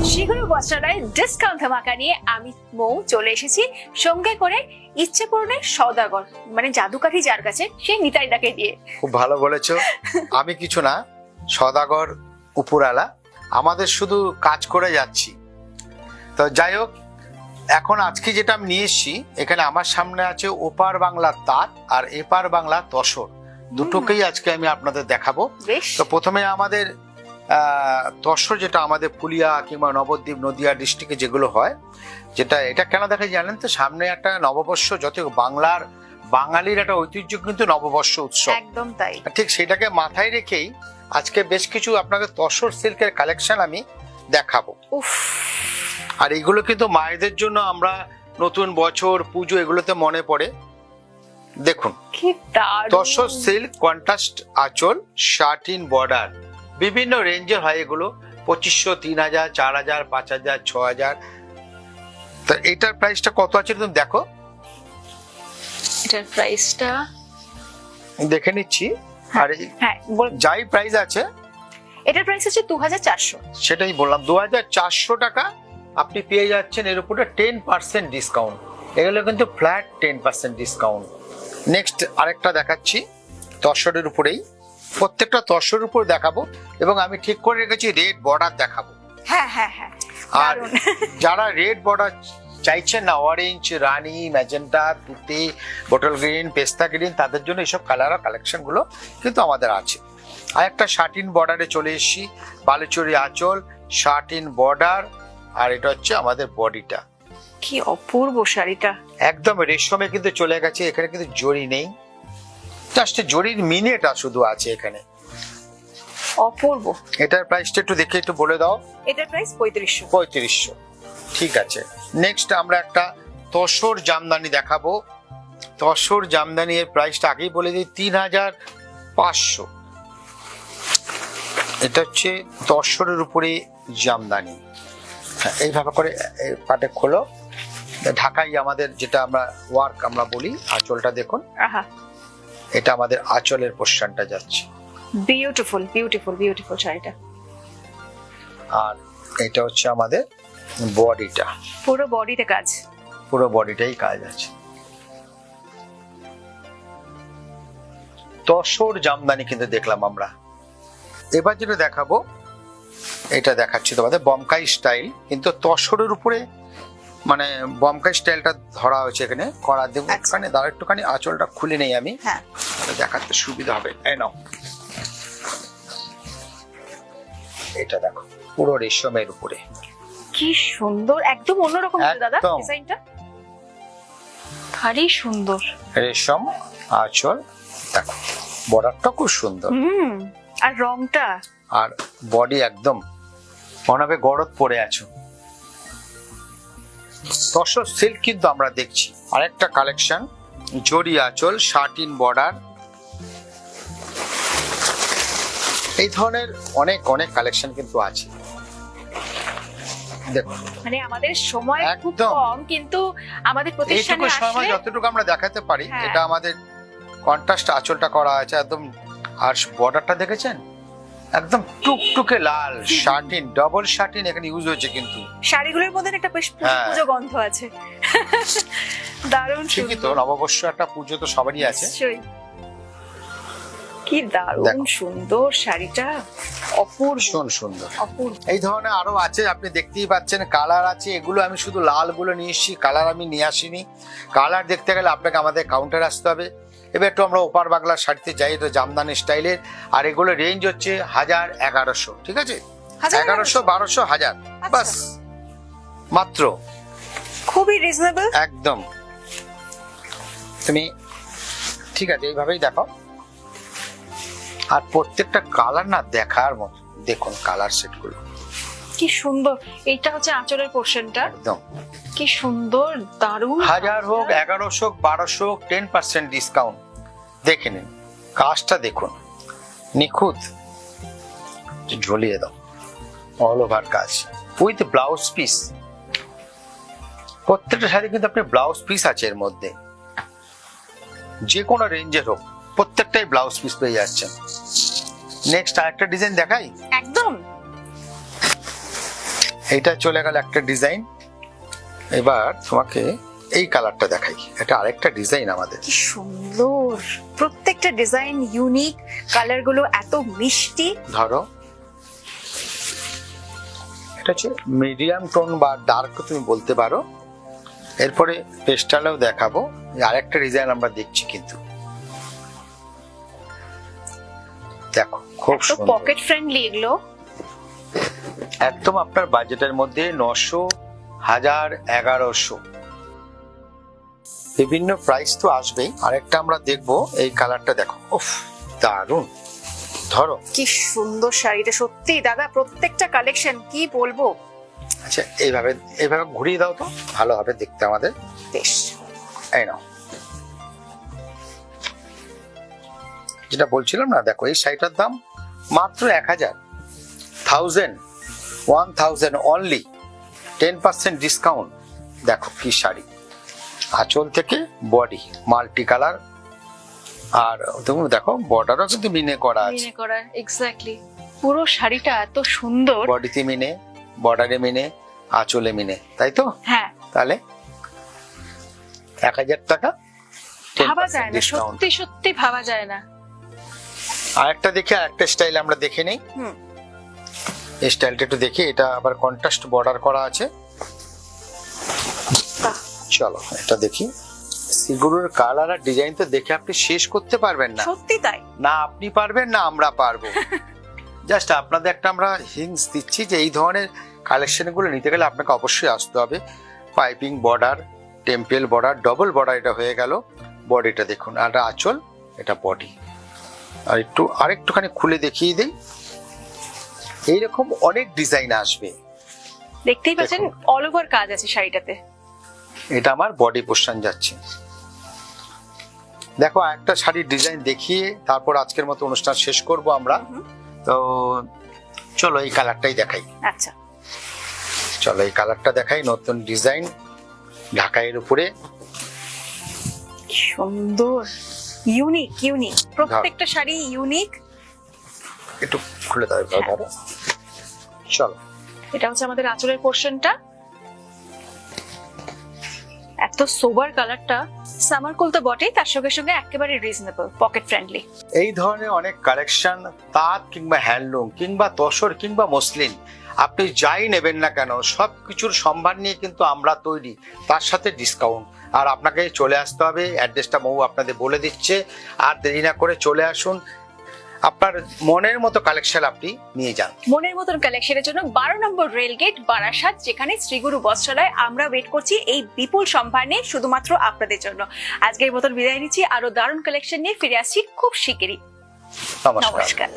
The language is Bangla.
শ্রীগুরু বস্ত্রালয়ে ডিসকাউন্ট ধামাকা নিয়ে আমি মৌ চলে এসেছি, সঙ্গে করে ইচ্ছে পূরণের সওদাগর, মানে জাদুকাঠি যার কাছে, সেই নিতাইদাকে দিয়ে। খুব ভালো বলেছো। আমি কিছু না, সওদাগর উপরালা, আমাদের শুধু কাজ করে যাচ্ছি। তো যাই হোক, এখন আজকে যেটা আমি নিয়ে এসেছি, এখানে আমার সামনে আছে ওপার বাংলার তাঁত আর এপার বাংলা তসর, দুটোকেই আজকে আমি আপনাদের দেখাবো। তো প্রথমে আমাদের তসর, যেটা আমাদের পুলিয়া কিংবা নবদ্বীপ নদিয়া ডিস্ট্রিক্টে যেগুলো হয়, যেটা এটা কেন দেখায় জানেন তো? সামনে একটা নববর্ষ, যত বাঙালির একটা ঐতিহ্য কিন্তু নববর্ষ উৎসব, একদম তাই। ঠিক সেটাকে মাথায় রেখেই আজকে বেশ কিছু আপনাকে তসর সিল্কের কালেকশন আমি দেখাবো। আর এগুলো কিন্তু মায়েদের জন্য, আমরা নতুন বছর পুজো এগুলোতে মনে পড়ে। দেখুন, তসর সিল্ক কন্ট্রাস্ট আঁচল, শার্টিন বর্ডার, বিভিন্ন রেঞ্জের হয় এগুলো, 2500, 3000, 4000, 5000, 6000। তো এটার প্রাইসটা কত আছে তুমি দেখো। এটার প্রাইসটা দেখে নিচ্ছি। আর যাই প্রাইস আছে, এটার প্রাইস হচ্ছে 2400। সেটাই বললাম, 2400 টাকা আপনি পেয়ে যাচ্ছেন। এর উপরে 10% ডিসকাউন্ট, এগুলো কিন্তু ফ্ল্যাট 10% ডিসকাউন্ট। নেক্সট আরেকটা দেখাচ্ছি তসরের উপরেই, প্রত্যেকটা তসরের উপর দেখাবো, এবং আমি ঠিক করে রেখেছি রেড বর্ডার দেখাবো। হ্যাঁ হ্যাঁ হ্যাঁ। আর যারা রেড বর্ডার চাইছেন না, অরেঞ্জ, রানী, ম্যাজেন্টা, তুতে, বটল গ্রিন, পেস্তা গ্রিন, তাদের জন্য এইসব কালার কালেকশন গুলো কিন্তু আমাদের আছে। আর একটা শার্টিন বর্ডারে চলে এসেছি, বালুচরি আঁচল, শার্টিন বর্ডার, আর এটা হচ্ছে আমাদের বডিটা। কি অপূর্ব শাড়িটা, একদম রেশমে কিন্তু চলে গেছে, এখানে কিন্তু জরি নেই, জাস্ট জরির মিনেটা শুধু আছে এখানে। অপূর্ব। এটার প্রাইসটা একটু দেখে একটু বলে দাও। এটার প্রাইস 3500। 3500, ঠিক আছে। নেক্সট আমরা একটা তসর জামদানি দেখাবো। তসর জামদানি এর প্রাইসটা আগেই বলে দিই, 3500। এটা হচ্ছে তসরের উপরে জামদানি। এইভাবে করে পাটে খোলো, ঢাকাই আমাদের যেটা আমরা ওয়ার্ক আমরা বলি। আঁচলটা দেখুন, এটা আমাদের আঁচলের পোর্শনটা যাচ্ছে। বিউটিফুল বিউটিফুল বিউটিফুল শাড়িটা। আর এটা হচ্ছে আমাদের বডিটা, পুরো বডিতে কাজ, পুরো বডিটাই কাজ আছে। তসর জামদানি কিন্তু দেখলাম আমরা। এবার যেটা দেখাবো, এটা দেখাচ্ছি তোমাদের বমকাই স্টাইল, কিন্তু তসরের উপরে মানে বমকাই স্টাইলটা ধরা হয়েছে এখানে করা। দেবো এখানে দাঁড়া, একটুখানি আঁচলটা খুলে নেই আমি, দেখাতে সুবিধা হবে। এই নাও, এটা দেখো পুরো রেশমের উপরে, কি সুন্দর, একদম অন্যরকম দাদা ডিজাইনটা, ভারী সুন্দর। রেশম আঁচল, দেখো বর্ডারটা খুব সুন্দর, আর রংটা, আর বডি একদম মনে হবে গড়ত পরে আছো। তসর সিল্ক কিন্তু আমরা দেখছি। আরেকটা কালেকশন, জরি আঁচল, শার্টিন বর্ডার, এই ধরনের অনেক অনেক কালেকশন কিন্তু আছে। দেখো, মানে আমাদের সময় খুব কম, কিন্তু আমাদের প্রতিষ্ঠানে আসলে সময় যতটুকু আমরা দেখাতে পারি। এটা আমাদের কন্ট্রাস্ট আঁচলটা করা আছে একদম, আর বর্ডারটা দেখেছেন একদম টুকটুকে লাল। শার্টিন, ডাবল শার্টিন এখানে ইউজ হয়েছে, কিন্তু শাড়িগুলোর মধ্যে একটা বেশ পুজো গন্ধ আছে। দারুণ, ঠিকই তো, নববর্ষ একটা পুজো তো সবারই আছে। কি দারুণ সুন্দর শাড়িটা, অপূর্ব সুন্দর। অপূর্ব। এই ধরনের আরো আছে, আপনি দেখতেই পাচ্ছেন কালার আছে। এগুলো আমি শুধু লাল গুলো নিয়ে এসেছি, কালার আমি নিয়ে আসিনি। কালার দেখতে গেলে আপনাকে আমাদের কাউন্টারে আসতে হবে। এবার একটু আমরা ওপার বাংলার শাড়িতে যাই, এটা জামদানি স্টাইলের। আর এগুলো রেঞ্জ হচ্ছে 1000, 1100, ঠিক আছে? 1100, 1200, 1000, বাস, মাত্র। খুবই রিজনেবল একদম। তুমি ঠিক আছে, এইভাবেই দেখো। আর প্রত্যেকটা কালার না দেখার মতো, দেখুন কালার সেট গুলো কি সুন্দর। এইটা হচ্ছে আঁচলের পোর্শনটা, একদম কি সুন্দর, দারুণ। 1000 হোক, 1100 হোক, 1200 হোক, 10% ডিসকাউন্ট। দেখে নিন কাজটা, দেখুন নিখুঁত, ঝুলিয়ে দাও, অল ওভার কাজ উইথ ব্লাউজ পিস। প্রত্যেকটা শাড়ি কিন্তু আপনি ব্লাউজ পিস আছে এর মধ্যে, যে কোনো রেঞ্জের হোক প্রত্যেকটাই ব্লাউজ পিস পেয়ে যাচ্ছেন। নেক্সট আরেকটা ডিজাইন দেখাই। একদম। এইটা চলে গেল একটা ডিজাইন। এবার তোমাকে এই কালারটা দেখাই, এটা আরেকটা ডিজাইন আমাদের। কি সুন্দর, প্রত্যেকটা ডিজাইন ইউনিক, কালার গুলো এত মিষ্টি। ধরো এটা হচ্ছে মিডিয়াম টোন বা ডার্ক তুমি বলতে পারো। এরপরে পেস্টালেও দেখাবো, আরেকটা ডিজাইন আমরা দেখছি কিন্তু দেখো খুব তো সুন্দর, পকেট ফ্রেন্ডলি এগুলো। একদম আপনার বাজেটের মধ্যে 900, 1000, 1100 বিভিন্ন প্রাইস তো আসবেই। আরেকটা আমরা দেখবো, এই কালারটা দেখো, উফ দারুন। ধরো কি সুন্দর শাড়িটা, সত্যি দাদা প্রত্যেকটা কালেকশন কি বলবো। আচ্ছা এইভাবে এইভাবে ঘুরিয়ে দাও তো, ভালো হবে দেখতে আমাদের। বেশ, এই নাও, যেটা বলছিলাম না, দেখো এই শাড়িটার দাম মাত্র 1000, 1000 অনলি, 10% ডিসকাউন্ট। দেখো কি শাড়ি, আঁচল থেকে বডি মাল্টি কালার, আর তুমি দেখো বর্ডারও কিন্তু মিনে করা আছে, মিনে করা, এক্স্যাক্টলি। পুরো শাড়িটা এত সুন্দর, বডিতে মিনে, বর্ডারে মিনে, আঁচলে মিনে, তাই তো? হ্যাঁ, তাহলে 1000 টাকা ভাবা যায় 10% না, ডিসকাউন্ট। সত্যি সত্যি ভাবা যায় না। আরেকটা দেখি, আরেকটা স্টাইল আমরা দেখে নেই। হুম, এই স্টাইলটা একটু দেখি, এটা আবার কন্ট্রাস্ট বর্ডার করা আছে। বাহ, চলো এটা দেখি। সিগুরুর কালার আর ডিজাইন তো দেখে আপনি শেষ করতে পারবেন না, সত্যি তাই। না আপনি পারবেন না আমরা পারবো। জাস্ট আপনাদের একটা আমরা হিন্টস দিচ্ছি যে এই ধরনের কালেকশন গুলো নিতে গেলে আপনাকে অবশ্যই আসতে হবে। Piping border, temple border, double border এটা হয়ে গেল। বডিটা দেখুন, আর এটা আঁচল, এটা বডি। আর আরেকটুখানি খুলে দেখিয়ে দিই, এইরকম অনেক ডিজাইন আসবে। দেখতেই পাচ্ছেন অল ওভার কাজ আছে শাড়িটাতে। এটা আমার বডি পোর্শন যাচ্ছে। দেখো একটা শাড়ির ডিজাইন দেখিয়ে তারপর আজকের মতো অনুষ্ঠান শেষ করব আমরা। তো চলো এই কালারটাই দেখাই। আচ্ছা, চলো এই কালারটা দেখাই, নতুন ডিজাইন, ঢাকাইয়ের উপরে। সুন্দর, ইউনিক ইউনিক, প্রত্যেকটা শাড়ি ইউনিক। একটু খুলে দাও এবার, ধরো। চলো এটা হচ্ছে আমাদের আঁচলের পোর্শনটা। এত সোবার কালারটা, সামার কুল তো বটেই, তার সঙ্গে সঙ্গে একেবারে রিজনেবল, পকেট ফ্রেন্ডলি। এই ধরনের অনেক কালেকশন, তাঁত কিংবা হ্যান্ডলুম কিংবা তসর কিংবা মসলিন, আপনি যাই নেবেন না কেন সবকিছুর সম্ভার নিয়ে কিন্তু আমরা তৈরি, তার সাথে ডিসকাউন্ট। আর আপনাকে চলে আসতে হবে, অ্যাড্রেসটা মৌ আপনাদের বলে দিচ্ছে। আর দেরি না করে চলে আসুন, আপনার মনের মতো কালেকশন আপনি নিয়ে যান। মনের মতন কালেকশনের জন্য 12 নম্বর রেলগেট, বারাসাত, যেখানে শ্রীগুরু বস্ত্রালয়। আমরা ওয়েট করছি এই বিপুল সম্ভার নিয়ে শুধুমাত্র আপনাদের জন্য। আজকের মতন বিদায় নিচ্ছি, আরো দারুণ কালেকশন নিয়ে ফিরে আসছি খুব শিগগিরই। নমস্কার। নমস্কার।